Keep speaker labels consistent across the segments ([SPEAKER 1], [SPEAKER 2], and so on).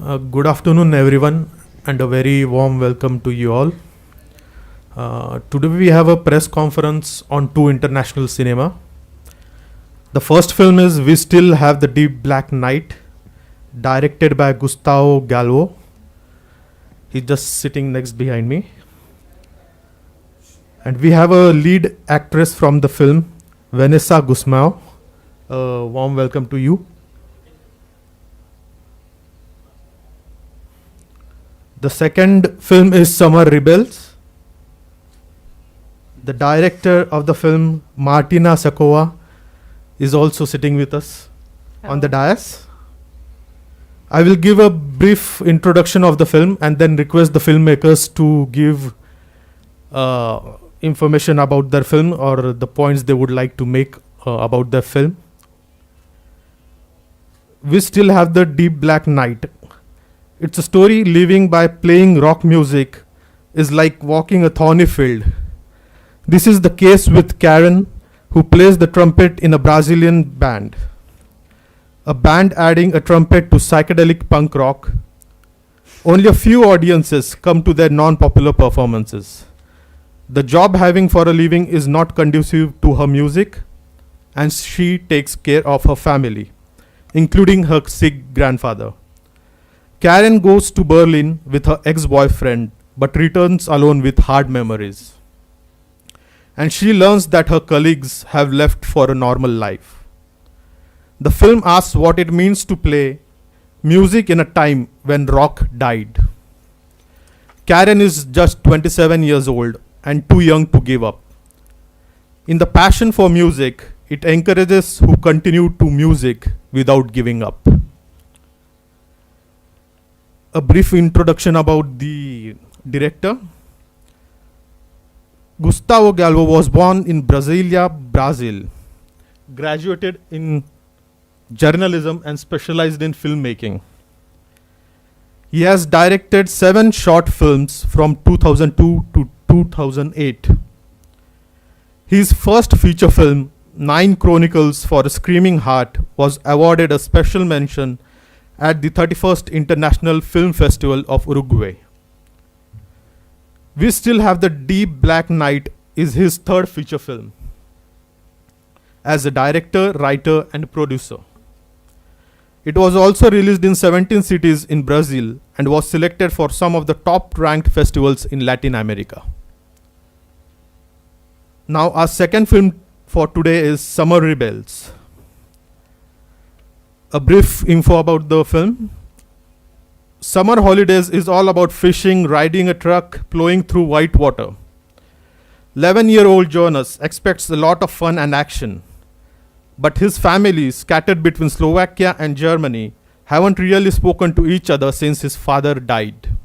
[SPEAKER 1] Good afternoon, everyone, and a very warm welcome to you all. Today we have a press conference on two international cinema. The first film is We Still Have the Deep Black Night, directed by Gustavo Galvo. He's just sitting next behind me. And we have a lead actress from the film, Vanessa Gusmão. A warm welcome to you. The second film is Sommer-Rebellen. The director of the film, Martina Sakova, is also sitting with us on the dais. I will give a brief introduction of the film and then request the filmmakers to give information about their film or the points they would like to make about their film. We Still Have the Deep Black Night. It's a story living by playing rock music is like walking a thorny field. This is the case with Karen, who plays the trumpet in a Brazilian band. A band adding a trumpet to psychedelic punk rock. Only a few audiences come to their non-popular performances. The job having for a living is not conducive to her music, and she takes care of her family, including her sick grandfather. Karen goes to Berlin with her ex-boyfriend, but returns alone with hard memories. And she learns that her colleagues have left for a normal life. The film asks what it means to play music in a time when rock died. Karen is just 27 years old and too young to give up. In the passion for music, it encourages who continue to music without giving up. A brief introduction about the director. Gustavo Galvo was born in Brasilia, Brazil. Graduated in journalism and specialized in filmmaking. He has directed 7 short films from 2002 to 2008. His first feature film, 9 Chronicles for a Screaming Heart, was awarded a special mention at the 31st International Film Festival of Uruguay. We Still Have the Deep Black Night is his third feature film as a director, writer, and producer. It was also released in 17 cities in Brazil and was selected for some of the top-ranked festivals in Latin America. Now, our second film for today is Sommer-Rebellen. A brief info about the film. Summer holidays is all about fishing, riding a truck, plowing through white water. 11-year-old Jonas expects a lot of fun and action. But his family, scattered between Slovakia and Germany, haven't really spoken to each other since his father died.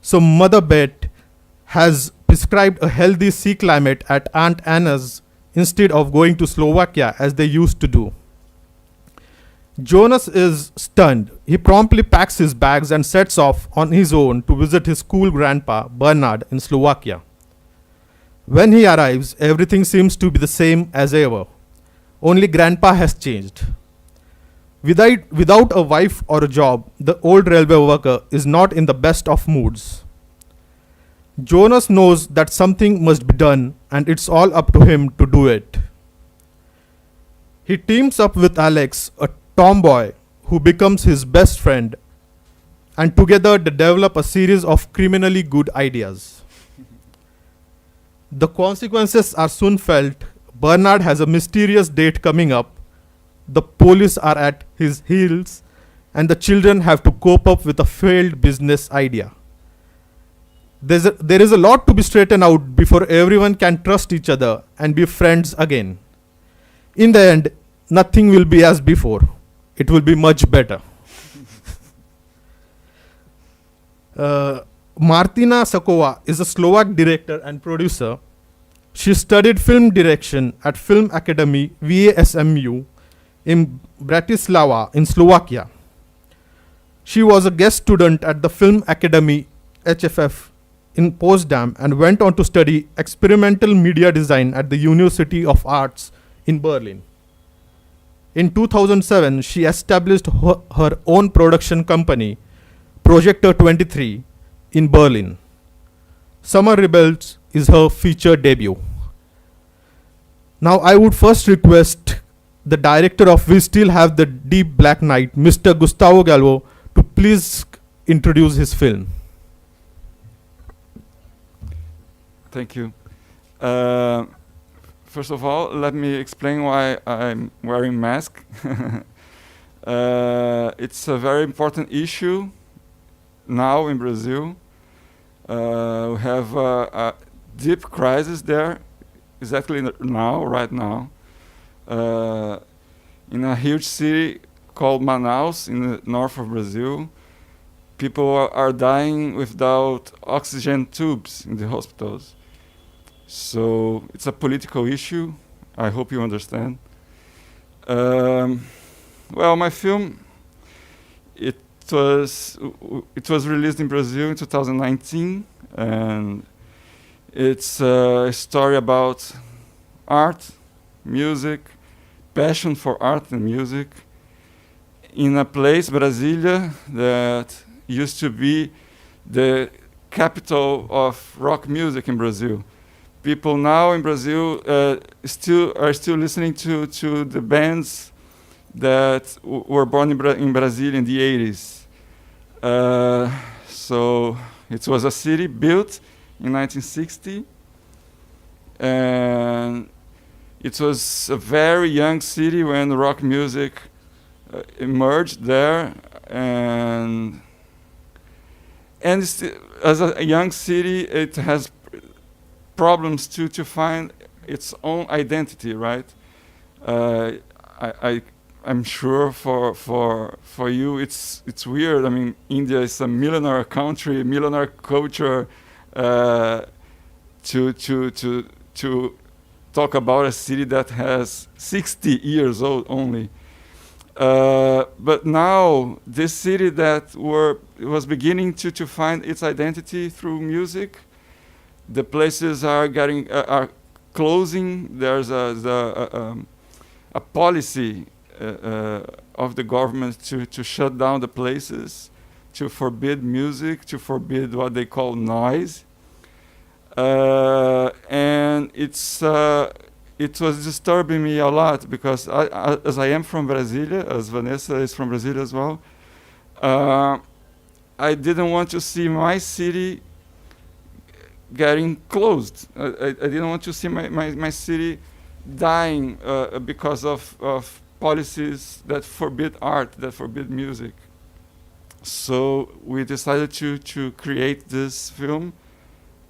[SPEAKER 1] So Mother Bet has prescribed a healthy sea climate at Aunt Anna's instead of going to Slovakia as they used to do. Jonas is stunned. He promptly packs his bags and sets off on his own to visit his cool grandpa, Bernard, in Slovakia. When he arrives, everything seems to be the same as ever. Only grandpa has changed. Without a wife or a job, the old railway worker is not in the best of moods. Jonas knows that something must be done, and it's all up to him to do it. He teams up with Alex, a tomboy who becomes his best friend, and together they develop a series of criminally good ideas. The consequences are soon felt. Bernard has a mysterious date coming up, the police are at his heels, and the children have to cope up with a failed business idea. There is a lot to be straightened out before everyone can trust each other and be friends again. In the end, nothing will be as before. It will be much better. Martina Sakova is a Slovak director and producer. She studied film direction at Film Academy VASMU in Bratislava in Slovakia. She was a guest student at the Film Academy HFF in Potsdam and went on to study experimental media design at the University of Arts in Berlin. In 2007, she established her own production company, Projector 23, in Berlin. Sommer-Rebellen is her feature debut. Now I would first request the director of We Still Have the Deep Black Night, Mr. Gustavo Galvo, to please introduce his film.
[SPEAKER 2] Thank you. First of all, let me explain why I'm wearing mask. It's a very important issue now in Brazil. We have a deep crisis there, exactly now, right now, in a huge city called Manaus in the north of Brazil. People are dying without oxygen tubes in the hospitals. So it's a political issue. I hope you understand. Well, my film, it was released in Brazil in 2019, and it's a story about art, music, passion for art and music in a place, Brasilia, that used to be the capital of rock music in Brazil. People now in Brazil are still listening to the bands that were born in Brazil in the 80s. So it was a city built in 1960, and it was a very young city when rock music emerged there, and as a young city, it has problems to find its own identity, right? I'm sure for you it's weird. I mean, India is a millionaire country, millionaire culture. To talk about a city that has 60 years old only. But now this city that was beginning to find its identity through music, the places are closing. There's a policy of the government to shut down the places, to forbid music, to forbid what they call noise, and it was disturbing me a lot because as I am from Brasilia, as Vanessa is from Brasilia as well, I didn't want to see my city getting closed. I didn't want to see my city dying because of policies that forbid art, that forbid music. So we decided to create this film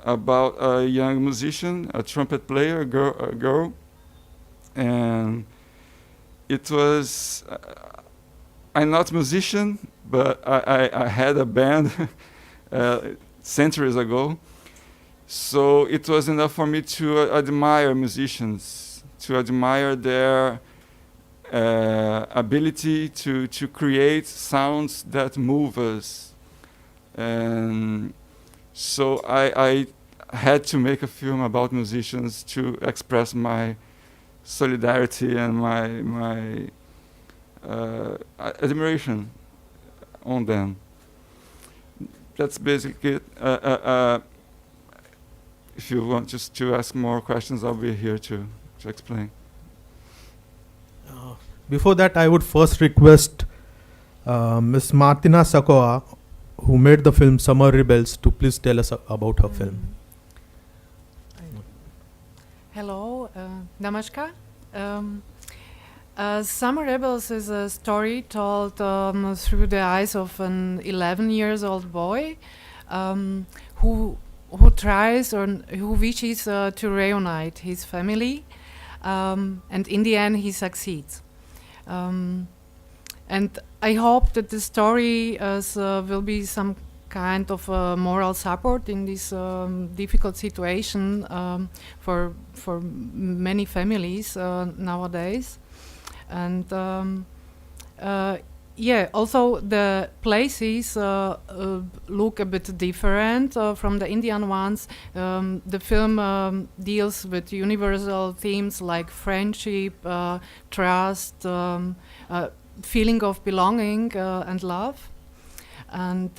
[SPEAKER 2] about a young musician, a trumpet player, a girl, and it was. I'm not a musician, but I had a band centuries ago. So it was enough for me to admire musicians, to admire their ability to create sounds that move us. And so I had to make a film about musicians to express my solidarity and my admiration on them. That's basically it. If you want just to ask more questions, I'll be here to explain.
[SPEAKER 1] Before that, I would first request Miss Martina Sakova, who made the film Sommer-Rebellen, to please tell us about her film.
[SPEAKER 3] Hello, Namaskar. Sommer-Rebellen is a story told through the eyes of an 11-year-old boy who tries or who wishes to reunite his family, and in the end he succeeds. And I hope that the story will be some kind of moral support in this difficult situation for many families nowadays. And yeah, also the places look a bit different from the Indian ones. The film deals with universal themes like friendship, trust, feeling of belonging, and love. And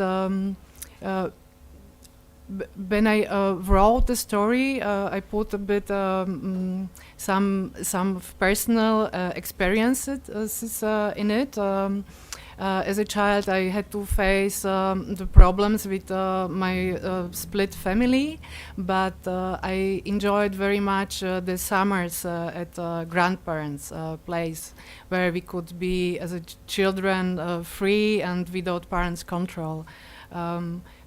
[SPEAKER 3] when I wrote the story, I put a bit some personal experiences in it. As a child, I had to face the problems with my split family, but I enjoyed very much the summers at grandparents' place, where we could be as children free and without parents' control.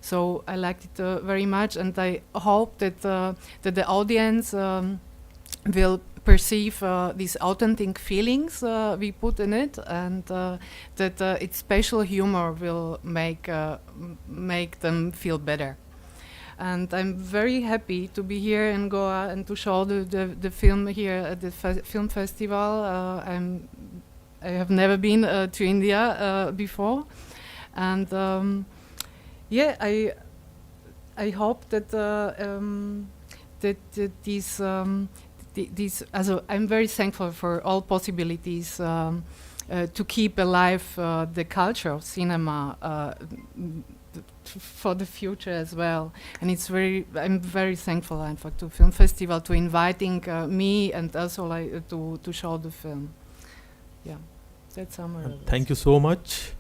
[SPEAKER 3] So I liked it very much, and I hope that the audience will perceive these authentic feelings we put in it, and that its special humor will make them feel better. And I'm very happy to be here in Goa and to show the film here at the film festival. I have never been to India before, and yeah, I hope that these I'm very thankful for all possibilities to keep alive the culture of cinema for the future as well. And I'm very thankful, in fact, to Film Festival to inviting me and also to show the film. Yeah, that's Sommer-Rebellen.
[SPEAKER 1] Thank you so much.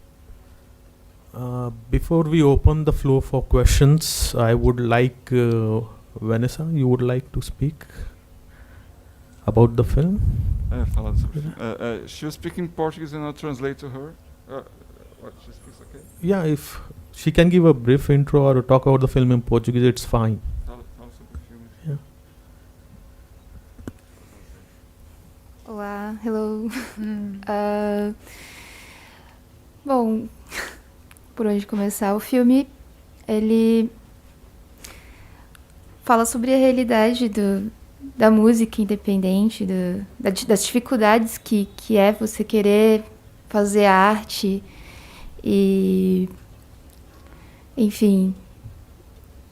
[SPEAKER 1] Before we open the floor for questions, I would like Vanessa, you would like to speak about the film?
[SPEAKER 2] She was speaking Portuguese and I'll translate to her. What she speaks, okay?
[SPEAKER 1] Yeah, if she can give a brief intro or talk about the film in Portuguese, it's fine. Yeah.
[SPEAKER 4] Olá, hello. Bom, por onde começar? O filme, ele fala sobre a realidade da música independente, das dificuldades que é você querer fazer arte e, enfim,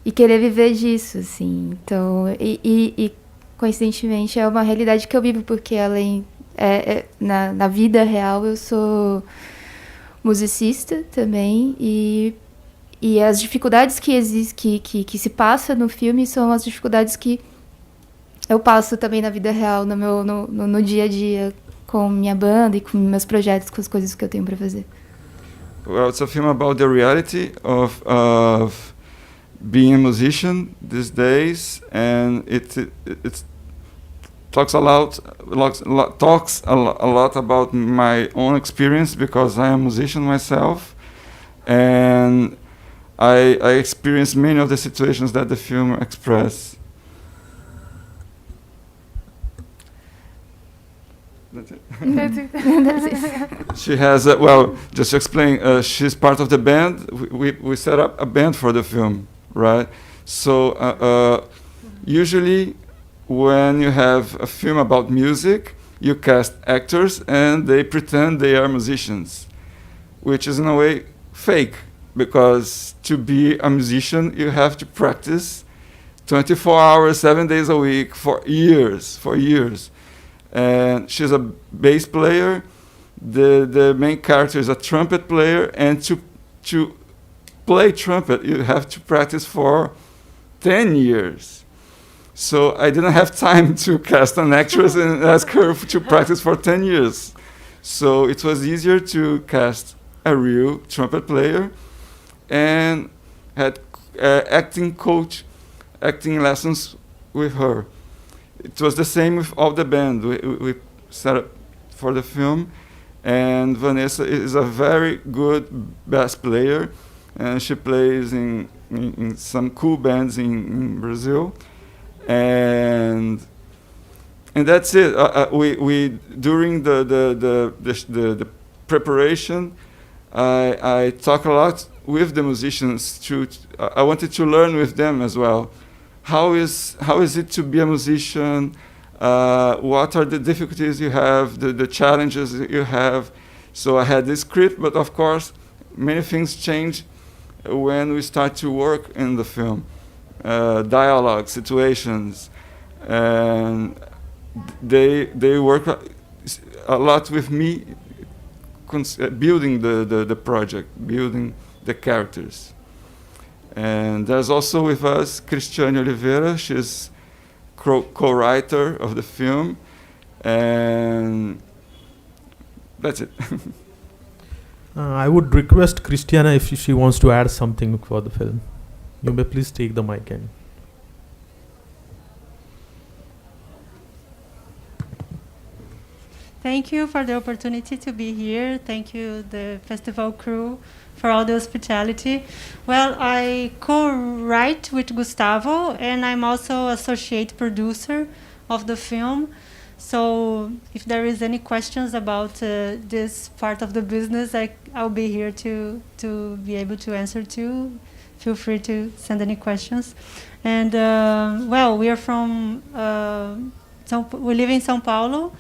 [SPEAKER 4] e querer viver disso, assim. Então, e coincidentemente é uma realidade que eu vivo, porque além na vida real eu sou musicista também, e as dificuldades que existem, que se passa no filme são as dificuldades que eu passo também na vida real, no dia a dia, com minha banda e com meus projetos, com as coisas que eu tenho para fazer.
[SPEAKER 2] Well, it's a film about the reality of being a musician these days, and it talks a lot about my own experience, because I am a musician myself, and I experienced many of the situations that the film expresses. That's it.
[SPEAKER 4] That's it.
[SPEAKER 2] She has, just to explain, she's part of the band. We set up a band for the film, right? So usually when you have a film about music, you cast actors and they pretend they are musicians, which is in a way fake, because to be a musician you have to practice 24 hours, 7 days a week for years. And she's a bass player. The main character is a trumpet player, and to play trumpet you have to practice for 10 years. So I didn't have time to cast an actress and ask her to practice for 10 years. So it was easier to cast a real trumpet player, and had acting lessons with her. It was the same with all the band. We set up for the film, and Vanessa is a very good bass player, and she plays in some cool bands in Brazil, and that's it. We during the preparation, I talk a lot with the musicians. I wanted to learn with them as well. How is it to be a musician? What are the difficulties you have, the challenges that you have? So I had this script, but of course, many things change when we start to work in the film. Dialogue, situations, and they work a lot with me, building the project, building the characters. And there's also with us Cristiane Oliveira. She's co-writer of the film, and that's it.
[SPEAKER 1] I would request Christiana if she wants to add something for the film. You may please take the mic and.
[SPEAKER 5] Thank you for the opportunity to be here. Thank you, the festival crew, for all the hospitality. Well, I co-write with Gustavo, and I'm also associate producer of the film. So if there is any questions about this part of the business, I'll be here to be able to answer to. Feel free to send any questions. And well, we are from, we live in São Paulo,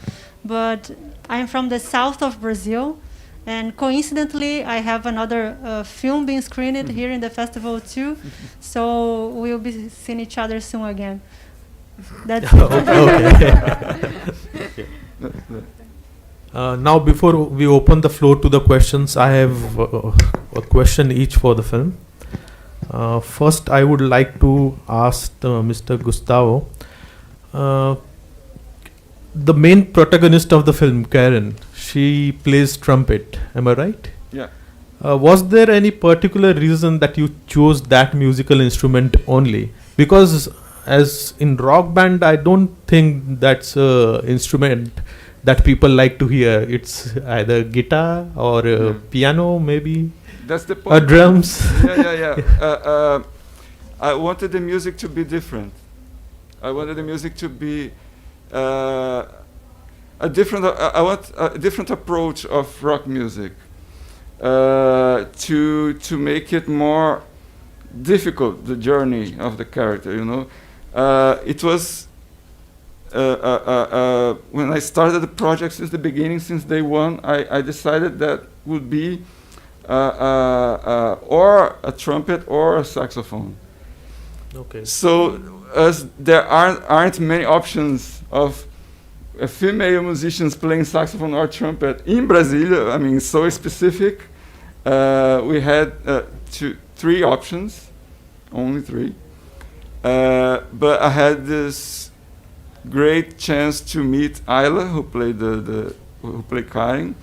[SPEAKER 5] but I'm from the south of Brazil. And coincidentally, I have another film being screened here in the festival too. So we'll be seeing each other soon again. That's
[SPEAKER 1] Okay. Now, before we open the floor to the questions, I have a question each for the film. First, I would like to ask Mr. Gustavo. The main protagonist of the film, Karen, she plays trumpet. Am I right?
[SPEAKER 2] Yeah.
[SPEAKER 1] Was there any particular reason that you chose that musical instrument only? Because as in rock band, I don't think that's an instrument that people like to hear. It's either guitar or piano, maybe.
[SPEAKER 2] That's the point.
[SPEAKER 1] Drums.
[SPEAKER 2] Yeah. I wanted the music to be different. I wanted the music to be a different. I want a different approach of rock music to make it more difficult, the journey of the character. You know, it was when I started the project since the beginning, since day one. I decided that would be or a trumpet or a saxophone.
[SPEAKER 1] Okay.
[SPEAKER 2] So as there aren't many options of female musicians playing saxophone or trumpet in Brasilia, I mean, so specific, we had three options, only three. But I had this great chance to meet Ayla, who played who played Karen,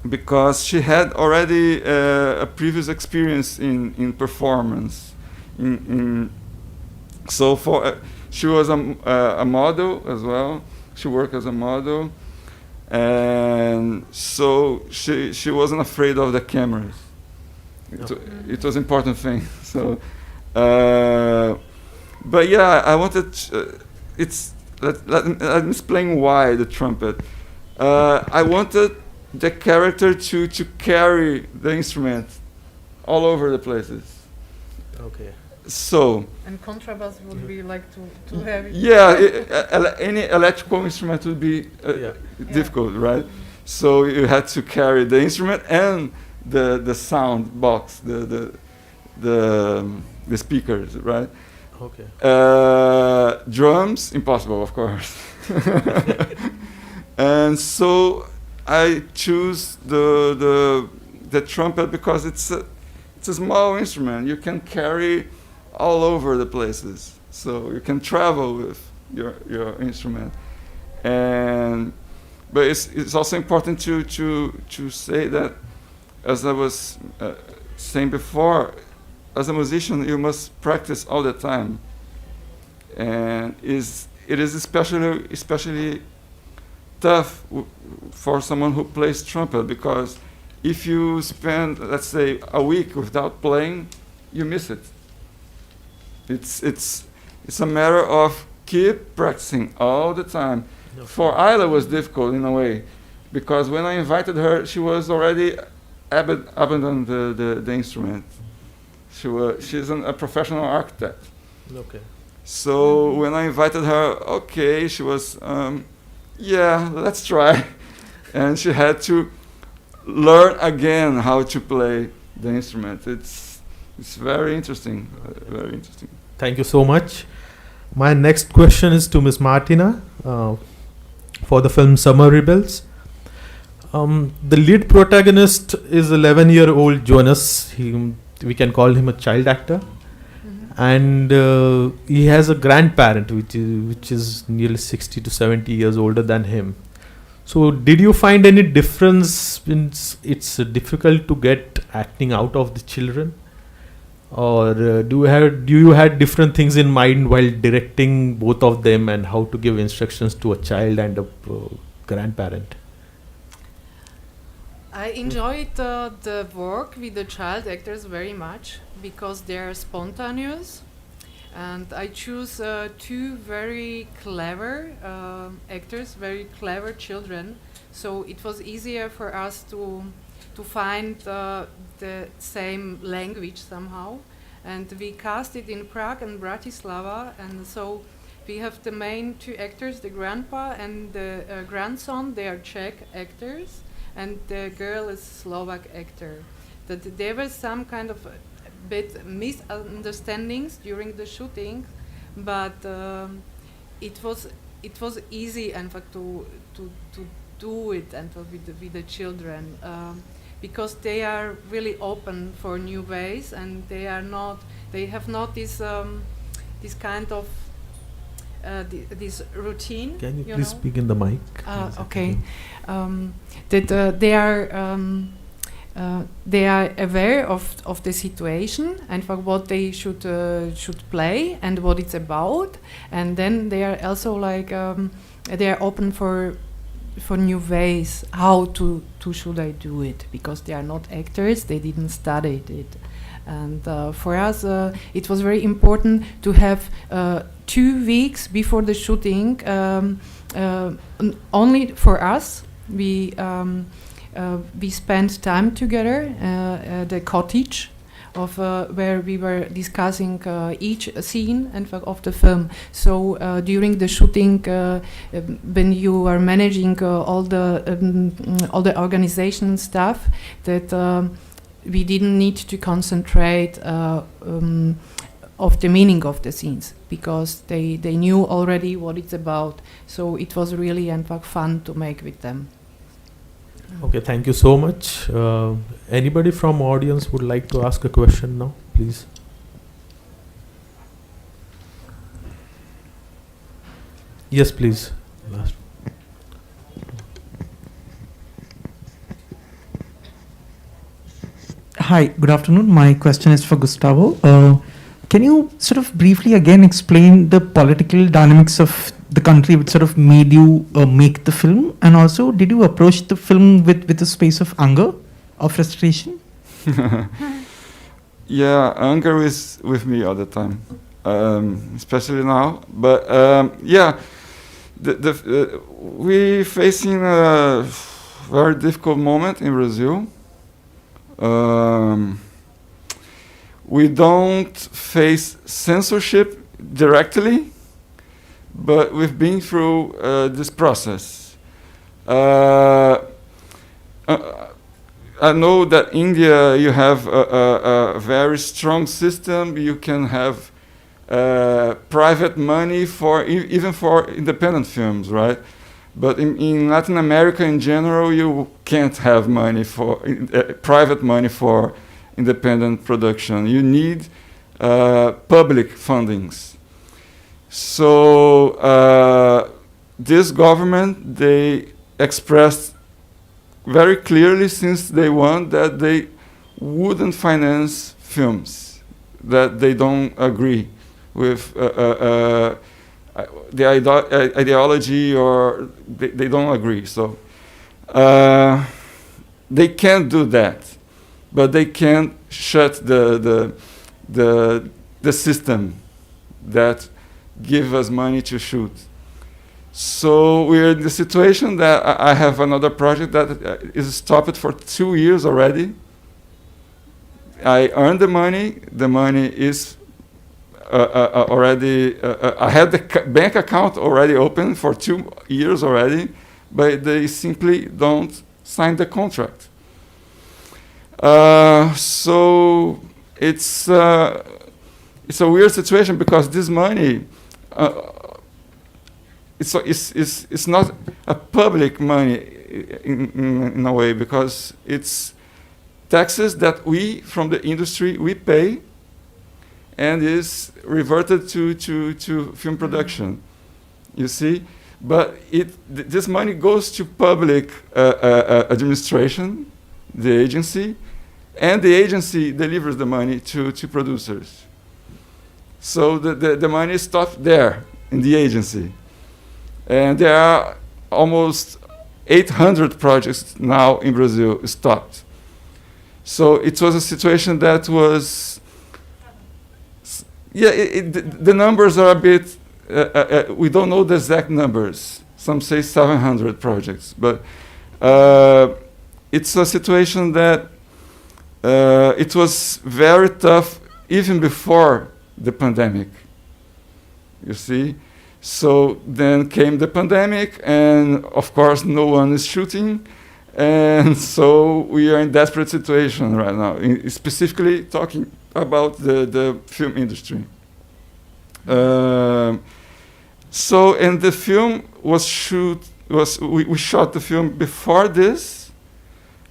[SPEAKER 2] because she had already a previous experience in performance. So she was a model as well. She worked as a model, and so she wasn't afraid of the cameras. It was an important thing. So, but yeah, I wanted. Let me explain why the trumpet. I wanted the character to carry the instrument all over the places.
[SPEAKER 1] Okay.
[SPEAKER 2] So.
[SPEAKER 3] And contrabass would be like to have it.
[SPEAKER 2] Yeah, any electrical instrument would be difficult, right? So you had to carry the instrument and the sound box, the speakers, right?
[SPEAKER 1] Okay.
[SPEAKER 2] Drums, impossible, of course. And so I choose the trumpet because it's a small instrument. You can carry all over the places, so you can travel with your instrument. But it's also important to say that, as I was saying before, as a musician you must practice all the time, and it is especially tough for someone who plays trumpet, because if you spend, let's say, a week without playing, you miss it. It's a matter of keep practicing all the time.
[SPEAKER 1] No.
[SPEAKER 2] For Ayla, it was difficult in a way, because when I invited her, she was already abandoned the instrument. She's a professional architect.
[SPEAKER 1] Okay.
[SPEAKER 2] So when I invited her, okay, she was, yeah, let's try. And she had to learn again how to play the instrument. It's very interesting, very interesting.
[SPEAKER 1] Thank you so much. My next question is to Miss Martina for the film Sommer-Rebels. The lead protagonist is 11-year-old Jonas. We can call him a child actor. And he has a grandparent which is nearly 60 to 70 years older than him. So did you find any difference since it's difficult to get acting out of the children? Or do you had different things in mind while directing both of them, and how to give instructions to a child and a grandparent?
[SPEAKER 3] I enjoyed the work with the child actors very much because they are spontaneous, and I choose two very clever actors, very clever children. So it was easier for us to find the same language somehow, and we cast it in Prague and Bratislava, and so we have the main two actors, the grandpa and the grandson. They are Czech actors, and the girl is Slovak actor. That there was some kind of bit misunderstandings during the shooting, but it was easy and to do it and with the children. Because they are really open for new ways, and they have not this kind of this routine.
[SPEAKER 1] Can you please speak in the mic?
[SPEAKER 3] Okay. That they are aware of the situation and for what they should play and what it's about, and then they are also like they are open for new ways how to should I do it, because they are not actors, they didn't study it. And for us it was very important to have 2 weeks before the shooting only for us. We spent time together at the cottage of where we were discussing each scene and of the film. So during the shooting, when you are managing all the organization stuff, that we didn't need to concentrate of the meaning of the scenes, because they knew already what it's about. So it was really fun to make with them.
[SPEAKER 1] Okay, thank you so much. Anybody from audience would like to ask a question now, please? Yes, please. Last.
[SPEAKER 6] Hi, good afternoon. My question is for Gustavo. Can you sort of briefly again explain the political dynamics of the country which sort of made you make the film? And also, did you approach the film with a space of anger or frustration?
[SPEAKER 2] Yeah, anger is with me all the time, especially now. But yeah, we're facing a very difficult moment in Brazil. We don't face censorship directly, but we've been through this process. I know that India, you have a very strong system. You can have private money even for independent films, right? But in Latin America in general, you can't have money for private money for independent production. You need public fundings. So this government, they expressed very clearly since day one that they wouldn't finance films that they don't agree with the ideology, or they don't agree. So they can't do that, but they can shut the system that give us money to shoot. So we're in the situation that I have another project that is stopped for 2 years already. I earned the money. The money is already. I had the bank account already open for 2 years already, but they simply don't sign the contract. So it's a weird situation because this money, it's not a public money in a way, because it's taxes that we from the industry we pay, and is reverted to film production. You see, but this money goes to public administration, the agency, and the agency delivers the money to producers. So the money stops there in the agency. And there are almost 800 projects now in Brazil stopped. So it was a situation that was, the numbers are a bit, we don't know the exact numbers. Some say 700 projects, but it's a situation that it was very tough even before the pandemic, you see. So then came the pandemic, and of course no one is shooting, and so we are in desperate situation right now, specifically talking about the film industry. So, and the film we shot the film before this,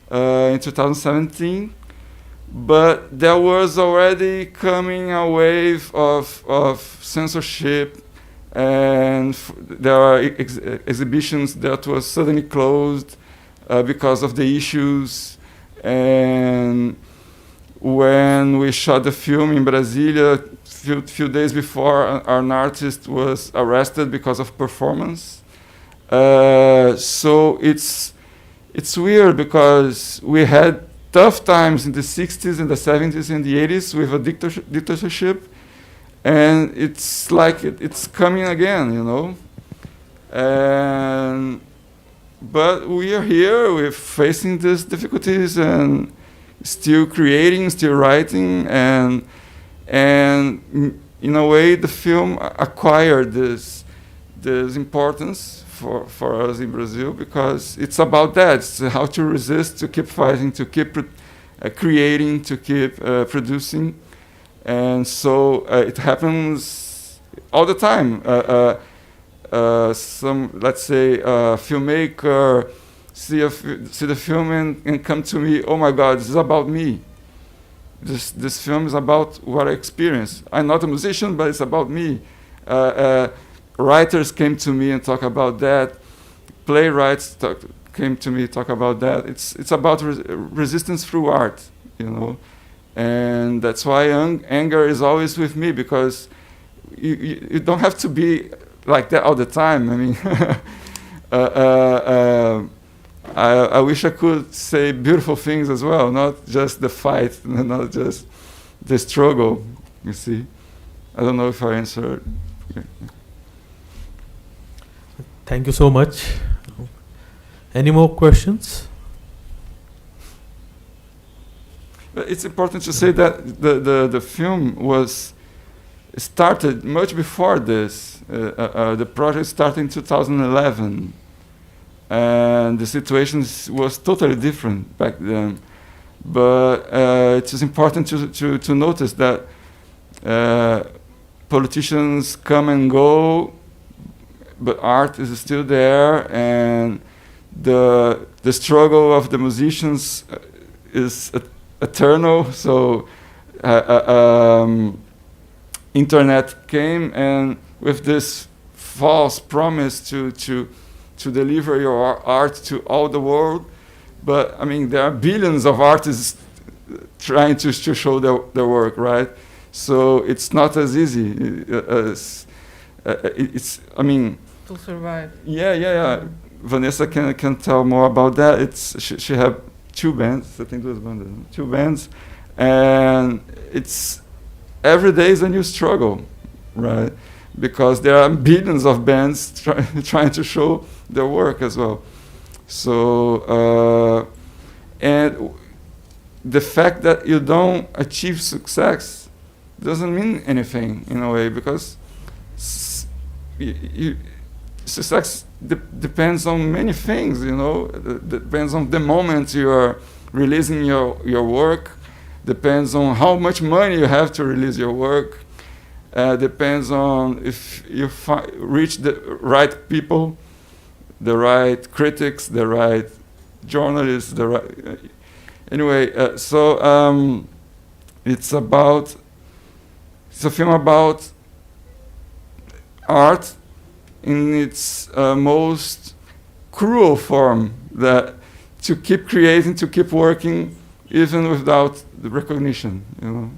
[SPEAKER 2] in 2017, but there was already coming a wave of censorship, and there are exhibitions that were suddenly closed because of the issues. And when we shot the film in Brasilia, few days before, an artist was arrested because of performance. So it's weird because we had tough times in the 60s and the 70s and the 80s with a dictatorship, and it's like it's coming again, you know. But we are here, we're facing these difficulties and still creating, still writing, and in a way the film acquired this importance for us in Brazil, because it's about that. It's how to resist, to keep fighting, to keep creating, to keep producing. And so it happens all the time. Some, let's say, filmmaker see the film and come to me, oh my God, this is about me. This film is about what I experienced. I'm not a musician, but it's about me. Writers came to me and talk about that. Playwrights came to me, talk about that. It's about resistance through art, you know. And that's why anger is always with me, because you don't have to be like that all the time. I mean, I wish I could say beautiful things as well, not just the fight, not just the struggle, you see. I don't know if I answered.
[SPEAKER 1] Thank you so much. Any more questions?
[SPEAKER 2] It's important to say that the film was started much before this. The project started in 2011, and the situation was totally different back then. But it is important to notice that politicians come and go, but art is still there, and the struggle of the musicians is eternal. So internet came, and with this false promise to deliver your art to all the world, but I mean there are billions of artists trying to show their work, right? So it's not as easy as it's. I mean,
[SPEAKER 3] to survive.
[SPEAKER 2] Yeah. Vanessa can tell more about that. She had two bands, and it's every day is a new struggle, right? Because there are billions of bands trying to show their work as well. So, and the fact that you don't achieve success doesn't mean anything in a way, because success depends on many things, you know. Depends on the moment you are releasing your work, depends on how much money you have to release your work, depends on if you reach the right people, the right critics, the right journalists, the right... anyway, it's a film about art in its most cruel form, that to keep creating, to keep working, even without the recognition, you know.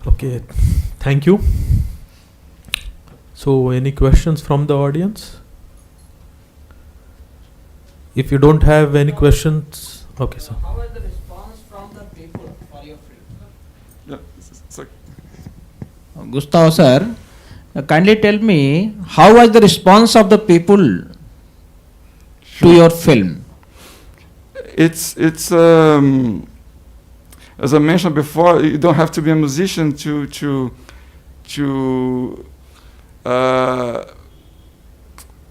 [SPEAKER 1] Okay, thank you. So, any questions from the audience? If you don't have any questions, okay, sir.
[SPEAKER 7] How was the response from the people for your film?
[SPEAKER 2] Yeah,
[SPEAKER 7] Gustavo sir, kindly tell me, how was the response of the people to your film?
[SPEAKER 2] It's as I mentioned before, you don't have to be a musician to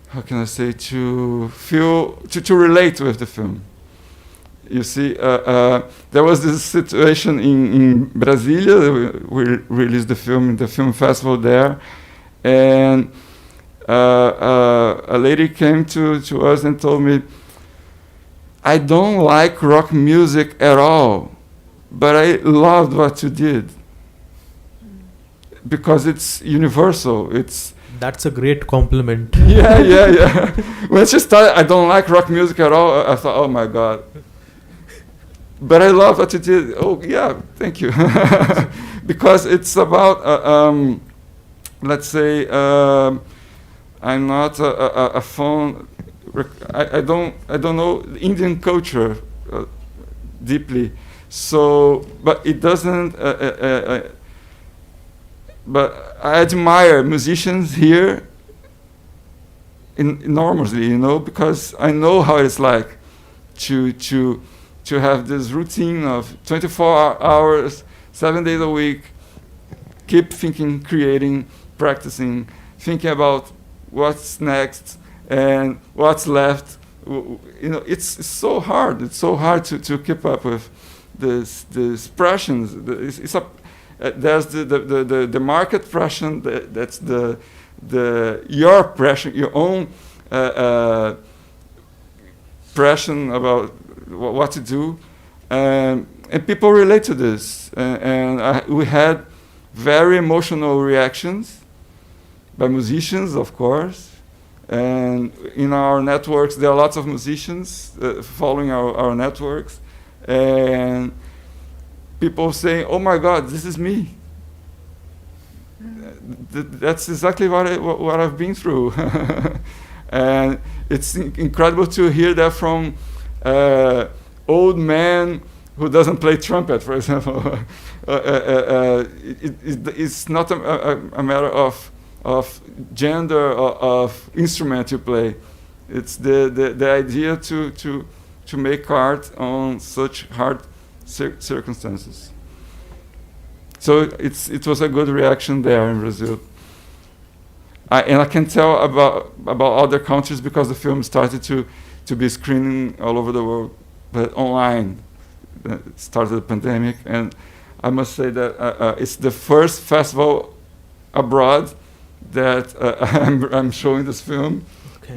[SPEAKER 2] how can I say, to feel, to relate with the film. You see, there was this situation in Brasilia. We released the film in the film festival there, and a lady came to us and told me, I don't like rock music at all, but I loved what you did, because it's universal.
[SPEAKER 1] That's a great compliment.
[SPEAKER 2] Yeah. When she started, I don't like rock music at all, I thought, oh my God. But I love what you did. Oh yeah, thank you. Because it's about, let's say, I'm not a fan. I don't know Indian culture deeply. So, but it doesn't. But I admire musicians here enormously, you know, because I know how it's like to have this routine of 24 hours, 7 days a week, keep thinking, creating, practicing, thinking about what's next and what's left. You know, it's so hard. It's so hard to keep up with this pressures. There's the market pressure. That's your pressure, your own pressure about what to do, and people relate to this. We had very emotional reactions by musicians, of course. And in our networks, there are lots of musicians following our networks, and people saying, "Oh my God, this is me." That's exactly what I've been through, and it's incredible to hear that from old man who doesn't play trumpet, for example. It's not a matter of gender or of instrument you play. It's the idea to make art on such hard circumstances. So it was a good reaction there in Brazil. And I can tell about other countries because the film started to be screening all over the world, but online. It started the pandemic, and I must say that it's the first festival abroad that I'm showing this film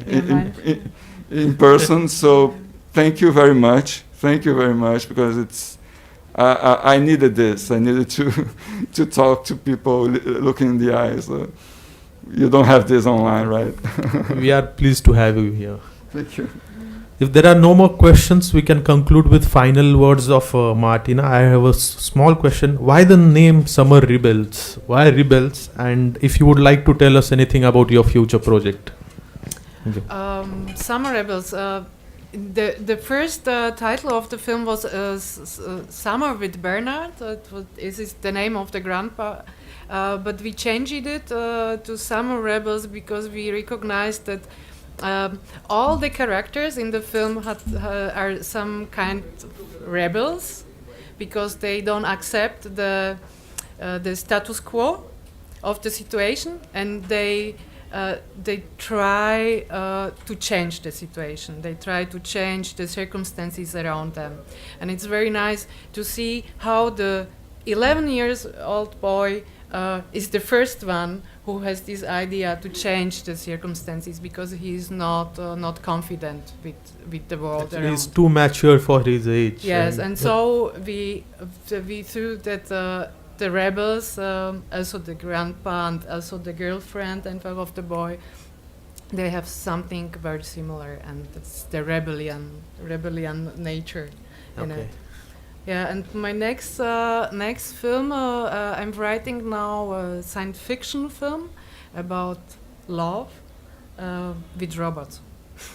[SPEAKER 2] in person. So thank you very much. Thank you very much, because it's I needed this. I needed to talk to people, looking in the eyes. You don't have this online, right?
[SPEAKER 1] We are pleased to have you here.
[SPEAKER 2] Thank you.
[SPEAKER 1] If there are no more questions, we can conclude with final words of Martina. I have a small question. Why the name Sommer-Rebels? Why rebels? And if you would like to tell us anything about your future project. Okay.
[SPEAKER 3] Sommer-Rebels. The first title of the film was Summer with Bernard. This is the name of the grandpa. But we changed it to Sommer-Rebels because we recognized that all the characters in the film are some kind of rebels, because they don't accept the status quo of the situation, and they they try to change the situation. They try to change the circumstances around them. And it's very nice to see how the 11-year-old boy is the first one who has this idea to change the circumstances, because he is not confident with the world around.
[SPEAKER 1] He's too mature for his age.
[SPEAKER 3] Yes, and so we through that the rebels, also the grandpa and also the girlfriend and of the boy, they have something very similar, and it's the rebellion nature in it. Yeah, and my next film, I'm writing now a science fiction film about love with robots.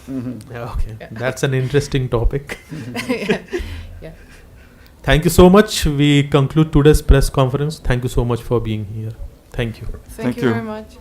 [SPEAKER 1] Yeah, okay.
[SPEAKER 3] Yeah.
[SPEAKER 1] That's an interesting topic.
[SPEAKER 3] Yeah.
[SPEAKER 1] Thank you so much. We conclude today's press conference. Thank you so much for being here. Thank you.
[SPEAKER 3] Thank you very much.